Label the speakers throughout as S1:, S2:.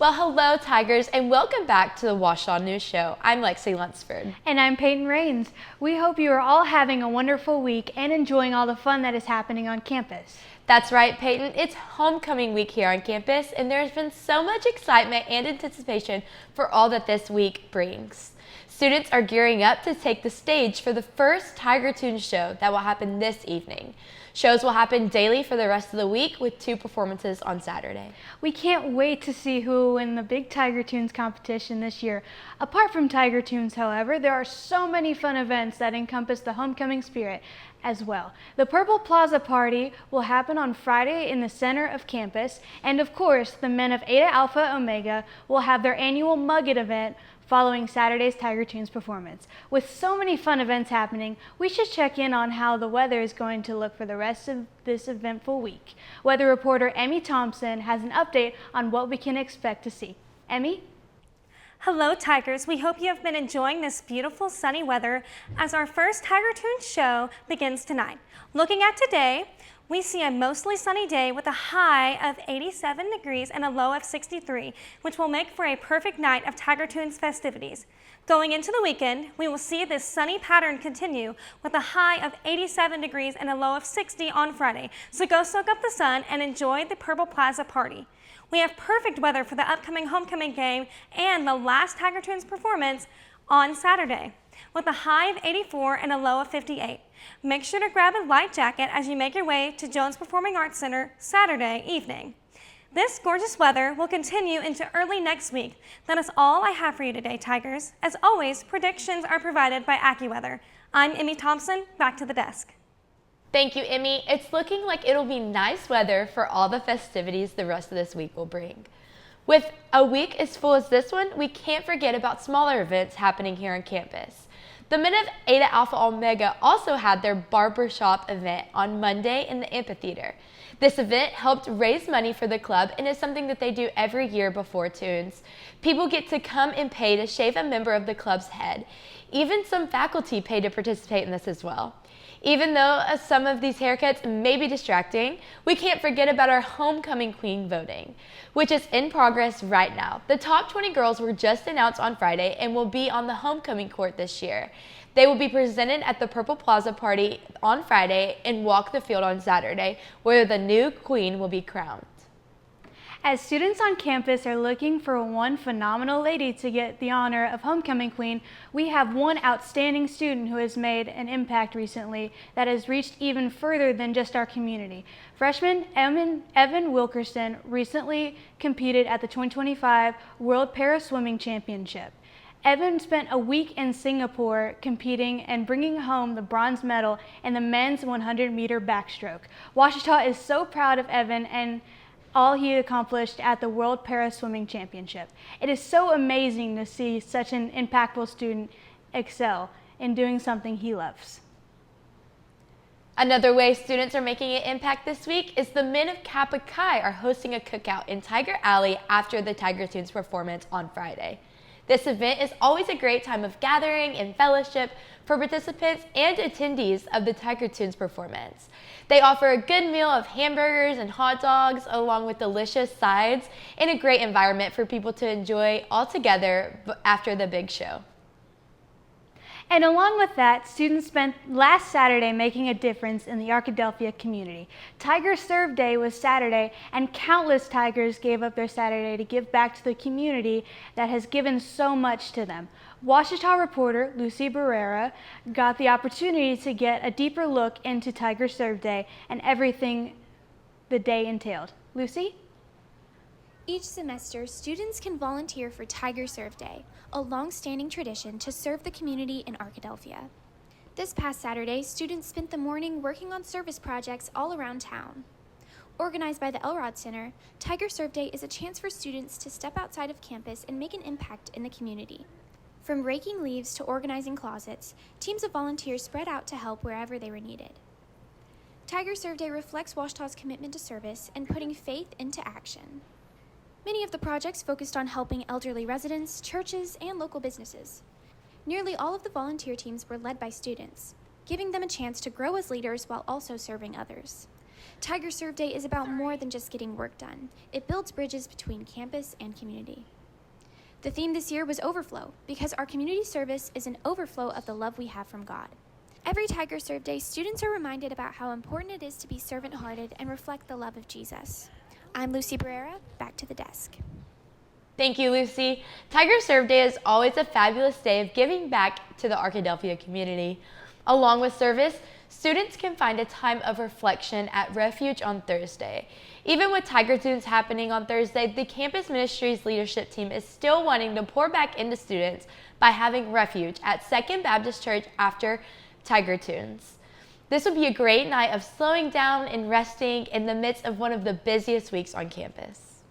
S1: Well, hello, Tigers, and welcome back to the Ouachita News Show. I'm Lexi Lunsford.
S2: And I'm Peyton Rains. We hope you are all having a wonderful week and enjoying all the fun that is happening on campus.
S1: That's right, Peyton. It's homecoming week here on campus, and there's been so much excitement and anticipation for all that this week brings. Students are gearing up to take the stage for the first Tiger Tunes show that will happen this evening. Shows will happen daily for the rest of the week with 2 performances on Saturday.
S2: We can't wait to see who will win the big Tiger Tunes competition this year. Apart from Tiger Tunes, however, there are so many fun events that encompass the homecoming spirit as well. The Purple Plaza Party will happen on Friday in the center of campus, and of course, the men of Eta Alpha Omega will have their annual Mug It event following Saturday's Tiger Tunes performance. With so many fun events happening, we should check in on how the weather is going to look for the rest of this eventful week. Weather reporter Emmy Thompson has an update on what we can expect to see. Emmy?
S3: Hello, Tigers. We hope you have been enjoying this beautiful sunny weather as our first Tiger Tunes show begins tonight. Looking at today, we see a mostly sunny day with a high of 87 degrees and a low of 63, which will make for a perfect night of Tiger Tunes festivities. Going into the weekend, we will see this sunny pattern continue with a high of 87 degrees and a low of 60 on Friday. So go soak up the sun and enjoy the Purple Plaza Party. We have perfect weather for the upcoming homecoming game and the last Tiger Tunes performance on Saturday, with a high of 84 and a low of 58. Make sure to grab a light jacket as you make your way to Jones Performing Arts Center Saturday evening. This gorgeous weather will continue into early next week. That is all I have for you today, Tigers. As always, predictions are provided by AccuWeather. I'm Emmy Thompson, back to the desk.
S1: Thank you, Emmy. It's looking like it'll be nice weather for all the festivities the rest of this week will bring. With a week as full as this one, we can't forget about smaller events happening here on campus. The men of Eta Alpha Omega also had their barbershop event on Monday in the amphitheater. This event helped raise money for the club and is something that they do every year before Tunes. People get to come and pay to shave a member of the club's head. Even some faculty pay to participate in this as well. Even though some of these haircuts may be distracting, we can't forget about our homecoming queen voting, which is in progress right now. The top 20 girls were just announced on Friday and will be on the homecoming court this year. They will be presented at the Purple Plaza Party on Friday and walk the field on Saturday, where the new queen will be crowned.
S2: As students on campus are looking for one phenomenal lady to get the honor of homecoming queen, we have one outstanding student who has made an impact recently that has reached even further than just our community. Freshman Evan Wilkerson recently competed at the 2025 World Para Swimming Championship. Evan spent a week in Singapore competing and bringing home the bronze medal in the men's 100-meter backstroke. Ouachita is so proud of Evan and all he accomplished at the World Para Swimming Championship. It is so amazing to see such an impactful student excel in doing something he loves.
S1: Another way students are making an impact this week is the men of Kappa Chi are hosting a cookout in Tiger Alley after the Tiger Tunes performance on Friday. This event is always a great time of gathering and fellowship for participants and attendees of the Tiger Tunes performance. They offer a good meal of hamburgers and hot dogs along with delicious sides and a great environment for people to enjoy all together after the big show.
S2: And along with that, students spent last Saturday making a difference in the Arkadelphia community. Tiger Serve Day was Saturday, and countless Tigers gave up their Saturday to give back to the community that has given so much to them. Ouachita reporter Lucy Barrera got the opportunity to get a deeper look into Tiger Serve Day and everything the day entailed. Lucy?
S4: Each semester, students can volunteer for Tiger Serve Day, a long-standing tradition to serve the community in Arkadelphia. This past Saturday, students spent the morning working on service projects all around town. Organized by the Elrod Center, Tiger Serve Day is a chance for students to step outside of campus and make an impact in the community. From raking leaves to organizing closets, teams of volunteers spread out to help wherever they were needed. Tiger Serve Day reflects Ouachita's commitment to service and putting faith into action. Many of the projects focused on helping elderly residents, churches, and local businesses. Nearly all of the volunteer teams were led by students, giving them a chance to grow as leaders while also serving others. Tiger Serve Day is about more than just getting work done. It builds bridges between campus and community. The theme this year was overflow, because our community service is an overflow of the love we have from God. Every Tiger Serve Day, students are reminded about how important it is to be servant-hearted and reflect the love of Jesus. I'm Lucy Barrera, back to the desk.
S1: Thank you, Lucy. Tiger Serve Day is always a fabulous day of giving back to the Arkadelphia community. Along with service, students can find a time of reflection at Refuge on Thursday. Even with Tiger Tunes happening on Thursday, the campus ministries leadership team is still wanting to pour back into students by having Refuge at Second Baptist Church after Tiger Tunes. This would be a great night of slowing down and resting in the midst of one of the busiest weeks on campus.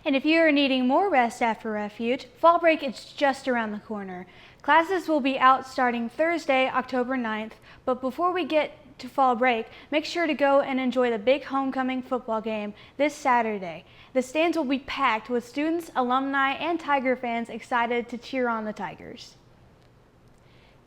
S2: And if you are needing more rest after Refuge, fall break is just around the corner. Classes will be out starting Thursday, October 9th, but before we get to fall break, make sure to go and enjoy the big homecoming football game this Saturday. The stands will be packed with students, alumni, and Tiger fans excited to cheer on the Tigers.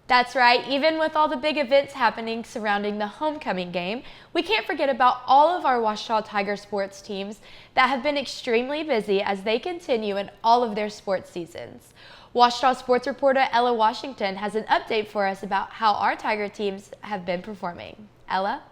S1: That's right, even with all the big events happening surrounding the homecoming game, we can't forget about all of our Ouachita Tiger sports teams that have been extremely busy as they continue in all of their sports seasons. Ouachita sports reporter Ella Washington has an update for us about how our Tiger teams have been performing. Ella?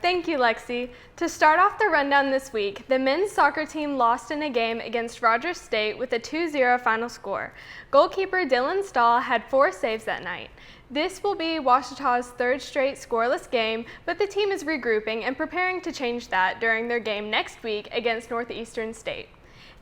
S5: Thank you, Lexi. To start off the rundown this week, the men's soccer team lost in a game against Rogers State with a 2-0 final score. Goalkeeper Dylan Stahl had 4 saves that night. This will be Ouachita's 3rd straight scoreless game, but the team is regrouping and preparing to change that during their game next week against Northeastern State.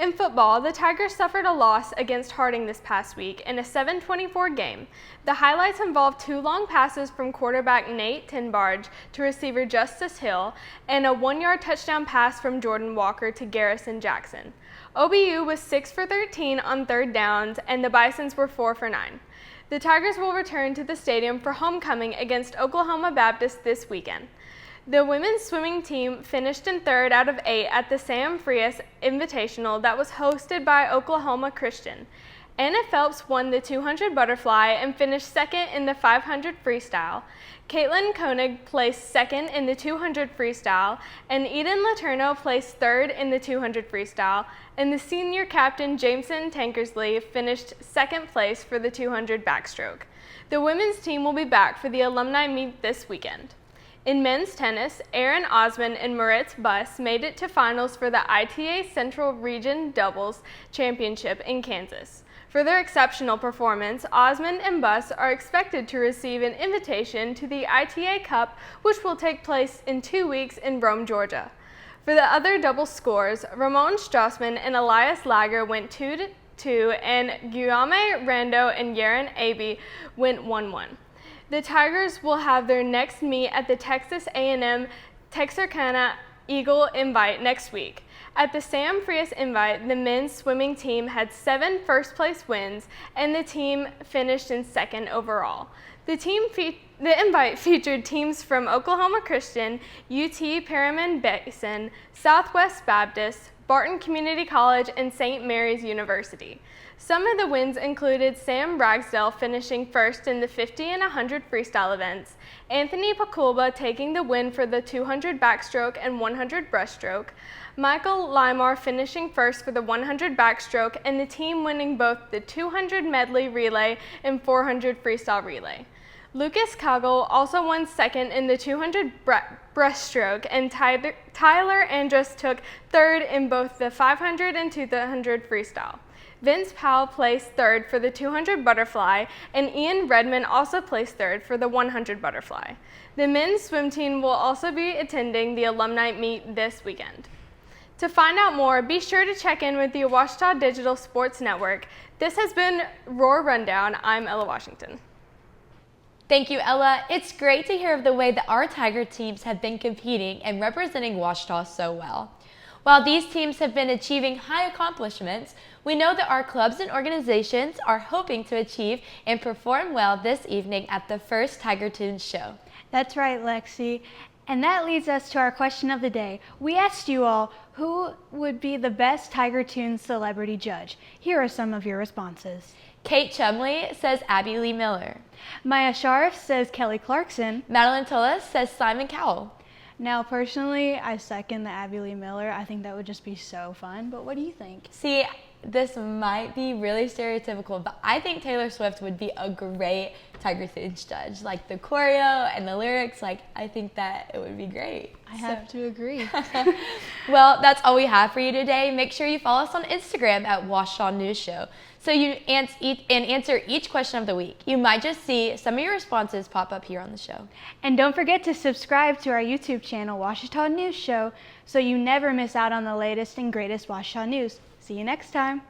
S5: In football, the Tigers suffered a loss against Harding this past week in a 7-24 game. The highlights involved 2 long passes from quarterback Nate Tinbarge to receiver Justice Hill and a 1-yard touchdown pass from Jordan Walker to Garrison Jackson. OBU was 6 for 13 on 3rd downs, and the Bisons were 4 for 9. The Tigers will return to the stadium for homecoming against Oklahoma Baptist this weekend. The women's swimming team finished in 3rd out of 8 at the Sam Frias Invitational that was hosted by Oklahoma Christian. Anna Phelps won the 200 butterfly and finished 2nd in the 500 freestyle. Caitlin Koenig placed 2nd in the 200 freestyle, and Eden Laterno placed 3rd in the 200 freestyle, and the senior captain Jameson Tankersley finished 2nd place for the 200 backstroke. The women's team will be back for the alumni meet this weekend. In men's tennis, Aaron Osman and Moritz Buss made it to finals for the ITA Central Region Doubles Championship in Kansas. For their exceptional performance, Osman and Buss are expected to receive an invitation to the ITA Cup, which will take place in 2 weeks in Rome, Georgia. For the other double scores, Ramon Strassman and Elias Lager went 2-2, and Guillaume Rando and Yaron Abe went 1-1. The Tigers will have their next meet at the Texas A&M Texarkana Eagle Invite next week. At the Sam Frias Invite, the men's swimming team had 7 first-place wins, and the team finished in 2nd overall. The invite featured teams from Oklahoma Christian, UT Perriman Basin, Southwest Baptist, Barton Community College, and St. Mary's University. Some of the wins included Sam Ragsdale finishing 1st in the 50 and 100 freestyle events, Anthony Paculba taking the win for the 200 backstroke and 100 breaststroke, Michael Limar finishing 1st for the 100 backstroke, and the team winning both the 200 medley relay and 400 freestyle relay. Lucas Kagel also won 2nd in the 200 breaststroke, and Tyler Andrus took 3rd in both the 500 and 200 freestyle. Vince Powell placed 3rd for the 200 butterfly, and Ian Redmond also placed 3rd for the 100 butterfly. The men's swim team will also be attending the alumni meet this weekend. To find out more, be sure to check in with the Ouachita Digital Sports Network. This has been Roar Rundown. I'm Ella Washington.
S1: Thank you, Ella. It's great to hear of the way that our Tiger teams have been competing and representing Ouachita so well. While these teams have been achieving high accomplishments, we know that our clubs and organizations are hoping to achieve and perform well this evening at the first Tiger Tunes show.
S2: That's right, Lexi. And that leads us to our question of the day. We asked you all who would be the best Tiger Tunes celebrity judge. Here are some of your responses.
S1: Kate Chumley says Abby Lee Miller.
S2: Maya Sharif says Kelly Clarkson.
S1: Madeline Tullis says Simon Cowell.
S2: Now, personally, I second the Abby Lee Miller. I think that would just be so fun. But what do you think?
S1: See, this might be really stereotypical, but I think Taylor Swift would be a great Tiger Tunes judge. Like the choreo and the lyrics, like I think that it would be great.
S2: I have to agree.
S1: Well, that's all we have for you today. Make sure you follow us on Instagram at Ouachita News Show so you answer each question of the week. You might just see some of your responses pop up here on the show.
S2: And don't forget to subscribe to our YouTube channel, Ouachita News Show, so you never miss out on the latest and greatest Ouachita news. See you next time.